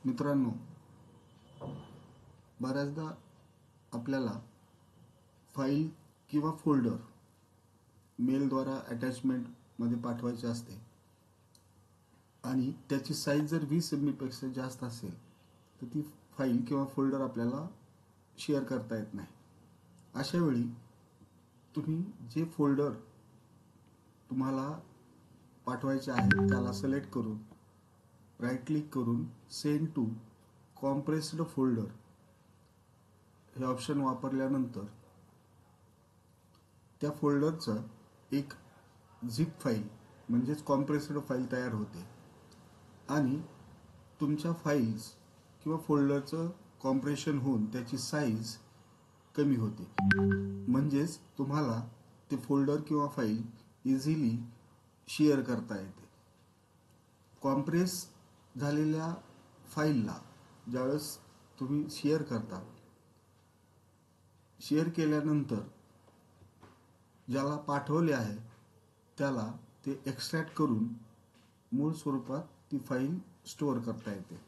मित्रांनो, बऱ्याचदा आपल्याला फाईल किंवा फोल्डर मेलद्वारा अटॅचमेंटमध्ये पाठवायचे असते आणि त्याची साईज जर 20 MB पेक्षा जास्त असेल तर ती फाईल किंवा फोल्डर आपल्याला शेअर करता येत नाही. अशा वेळी तुम्ही जे फोल्डर तुम्हाला पाठवायचे आहे त्याला सिलेक्ट करून राईट क्लिक करून सेंड टू कॉम्प्रेस्ड फोल्डर हे ऑप्शन वापरल्यानंतर त्या फोल्डरचं एक झिप फाईल म्हणजेच कॉम्प्रेस्ड फाईल तयार होते आणि तुमच्या फाईल्स किंवा फोल्डरचं कॉम्प्रेशन होऊन त्याची साईज कमी होते. म्हणजेच तुम्हाला ते फोल्डर किंवा फाईल इझिली शेअर करता येते. कॉम्प्रेस झालेल्या फाईलला ज्यावेळेस तुम्ही शेअर करता, शेअर केल्यानंतर ज्याला पाठवले आहे त्याला ते एक्स्ट्रॅक्ट करून मूळ स्वरूपात ती फाईल स्टोअर करता येते.